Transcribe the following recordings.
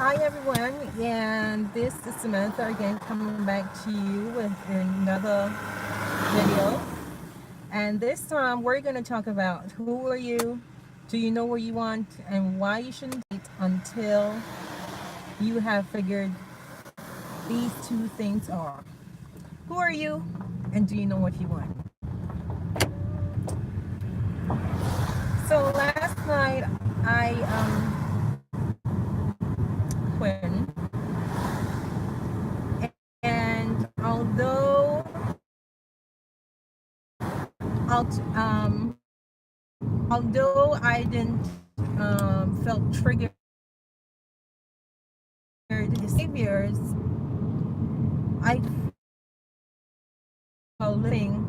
Hi everyone, and this is Samantha again coming back to you with another video. And this time we're going to talk about who are you, do you know what you want, and why you shouldn't date until you have figured these two things are. Who are you, and do you know what you want? So last night I Quinn, and although I didn't felt triggered his behaviors, I felt living.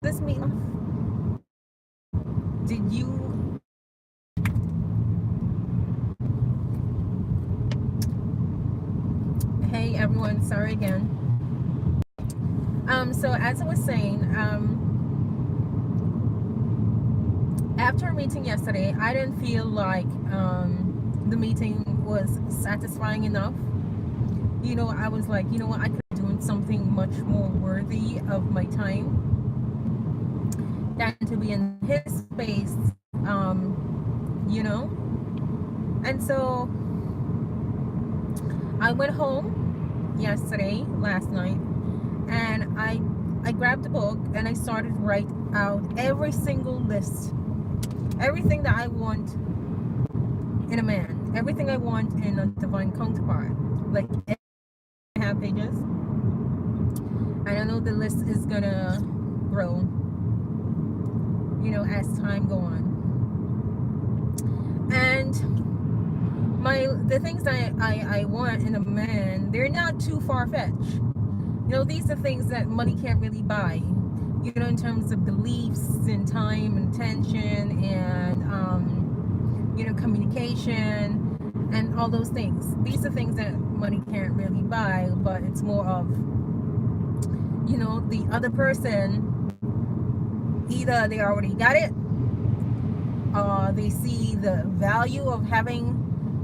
This mean, did you? Hey everyone, sorry again. So as I was saying, after a meeting yesterday, I didn't feel like the meeting was satisfying enough. I was like, you know what, I could be doing something much more worthy of my time than to be in his space, you know. And so I went home last night, and I grabbed a book and I started to write out every single list, everything that I want in a man, everything I want in a divine counterpart, like 8.5 pages. And I know the list is gonna grow, as time go on. And the things that I want in a man, they're not too far-fetched. These are things that money can't really buy, in terms of beliefs and time and attention and communication and all those things. These are things that money can't really buy, but it's more of, the other person, either they already got it, or they see the value of having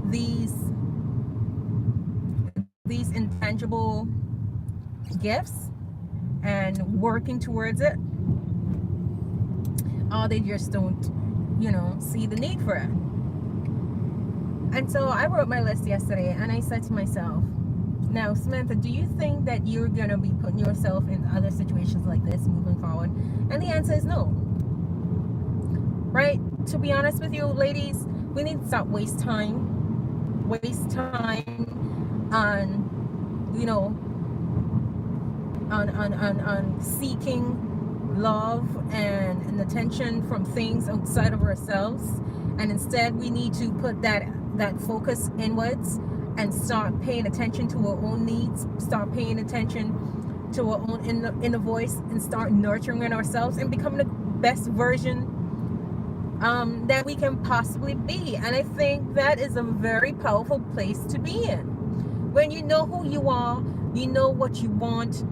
these intangible gifts and working towards it, or they just don't see the need for it. And so I wrote my list yesterday, and I said to myself, now Samantha, do you think that you're gonna be putting yourself in other situations like this moving forward? And the answer is no. Right? To be honest with you, ladies, we need to stop waste time on on seeking love and attention from things outside of ourselves, and instead we need to put that focus inwards and start paying attention to our own needs, start paying attention to our own inner voice, and start nurturing ourselves and becoming the best version that we can possibly be. And I think that is a very powerful place to be in. When you know who you are, you know what you want,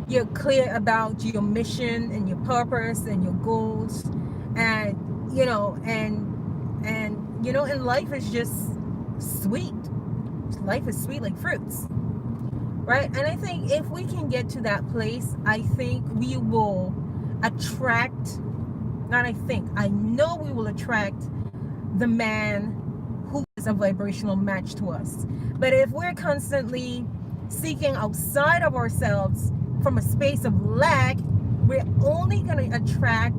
you're clear about your mission and your purpose and your goals, and and life is just sweet. Life is sweet like fruits, right? And I think if we can get to that place, I think we will attract, not I think, I know we will attract the man who is a vibrational match to us. But if we're constantly seeking outside of ourselves from a space of lack, we're only going to attract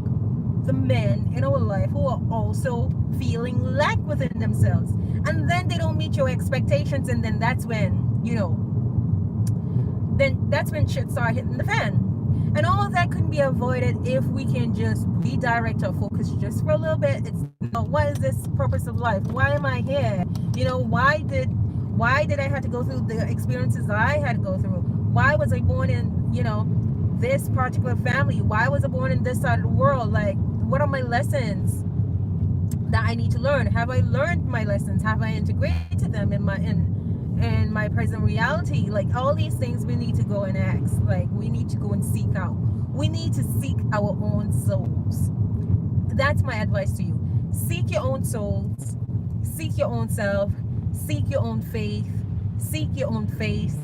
the men in our life who are also feeling lack within themselves. And then they don't meet your expectations, and then that's when, that's when shit start hitting the fan. And all of that can be avoided if we can just redirect our focus just for a little bit. It's, what is this purpose of life? Why am I here? Why did I have to go through the experiences that I had to go through? Why was I born in, this particular family? Why was I born in this side of the world? Like, what are my lessons that I need to learn? Have I learned my lessons? Have I integrated them in my present reality? Like, all these things we need to go and ask. Like, we need to go and seek out. we need to seek our own souls. That's my advice to you. Seek your own souls, seek your own self, seek your own faith, seek your own faith,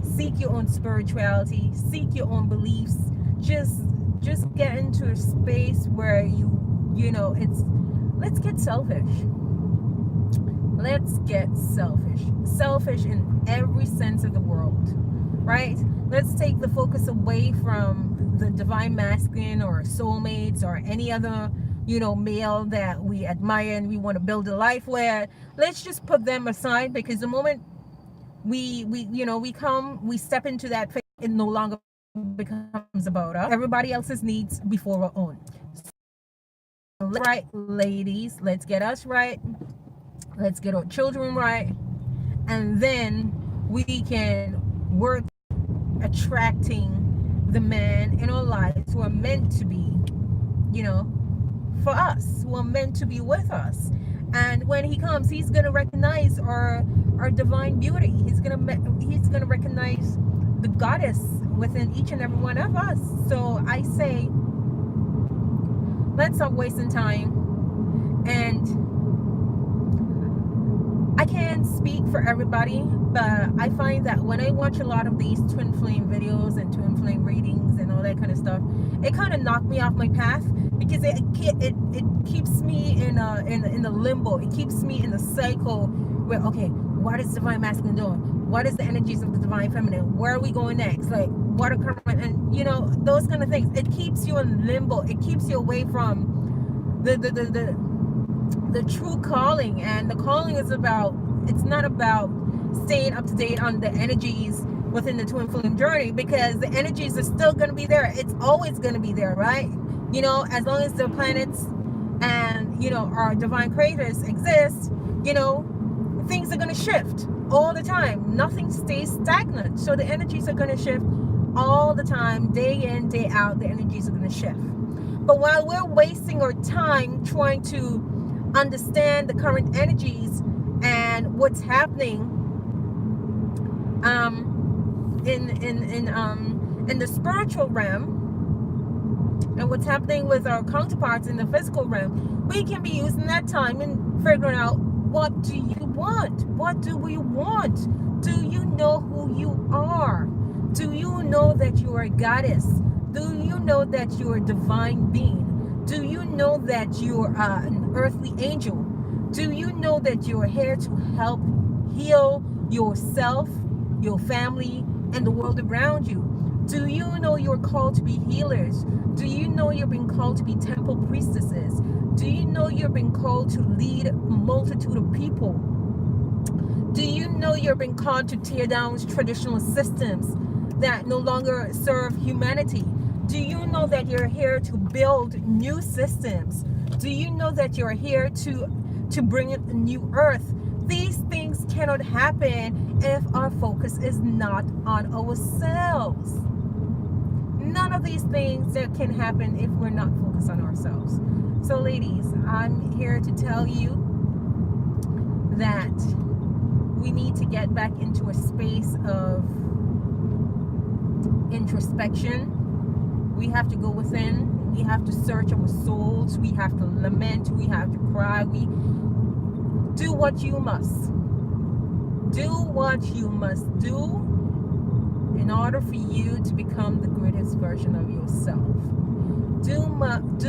seek your own spirituality, seek your own beliefs. Just get into a space where you know, it's, let's get selfish. Let's get selfish. Selfish in every sense of the world, right? Let's take the focus away from the divine masculine or soulmates or any other, you know, male that we admire and we want to build a life with. Let's just put them aside, because the moment we you know, we step into that phase, it no longer becomes about us. Everybody else's needs before our own. Right, ladies, let's get us right. Let's get our children right, and then we can work attracting the man in our lives who are meant to be, you know, for us, who are meant to be with us. And when he comes, he's gonna recognize our divine beauty. He's gonna recognize the goddess within each and every one of us. So I say, let's stop wasting time. And I can't speak for everybody, but I find that when I watch a lot of these twin flame videos and twin flame readings and all that kind of stuff, it kind of knocked me off my path, because it keeps me in a limbo. It keeps me in the cycle where, okay, what is divine masculine doing? What is the energies of the divine feminine? Where are we going next? Like, what are current, and you know, those kind of things. It keeps you in limbo. It keeps you away from the true calling. And the calling is about, it's not about staying up to date on the energies within the twin flame journey, because the energies are still going to be there. It's always going to be there, right? You know, as long as the planets and, you know, our divine creators exist, you know, things are going to shift all the time. Nothing stays stagnant. So the energies are going to shift all the time, day in, day out. The energies are going to shift. But while we're wasting our time trying to understand the current energies and what's happening in the spiritual realm, and what's happening with our counterparts in the physical realm, we can be using that time and figuring out, what do you want? What do we want? Do you know who you are? Do you know that you are a goddess? Do you know that you're a divine being? Do you know that you're an earthly angel? Do you know that you're here to help heal yourself, your family, and the world around you? Do you know you're called to be healers? Do you know you're being called to be temple priestesses? Do you know you're being called to lead a multitude of people? Do you know you're being called to tear down traditional systems that no longer serve humanity? Do you know that you're here to build new systems? Do you know that you're here to bring in a new earth? These things cannot happen if our focus is not on ourselves. None of these things that can happen if we're not focused on ourselves. So ladies, I'm here to tell you that we need to get back into a space of introspection. We have to go within. We have to search our souls. We have to lament. We have to cry. We do what you must. Do what you must do in order for you to become the greatest version of yourself. Do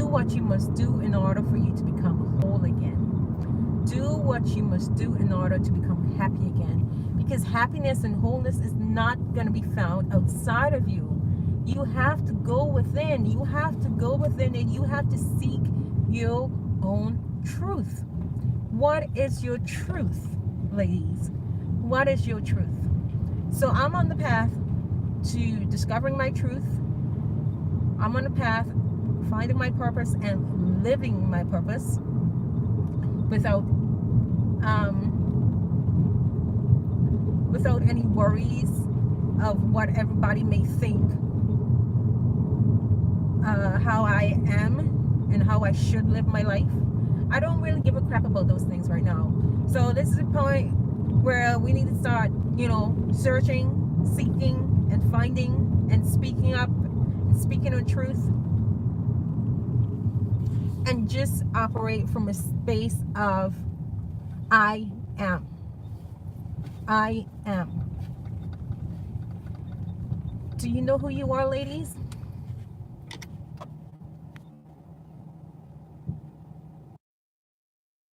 what you must do in order for you to become whole again. Do what you must do in order to become happy again. Because happiness and wholeness is not going to be found outside of you. You have to go within. You have to go within, and you have to seek your own truth. What is your truth, ladies? What is your truth? So I'm on the path to discovering my truth. I'm on the path finding my purpose and living my purpose without any worries of what everybody may think, how I am and how I should live my life. I don't really give a crap about those things right now. So this is a point where we need to start, you know, searching, seeking, and finding, and speaking up, speaking of truth, and just operate from a space of I am. I am. Do you know who you are, ladies?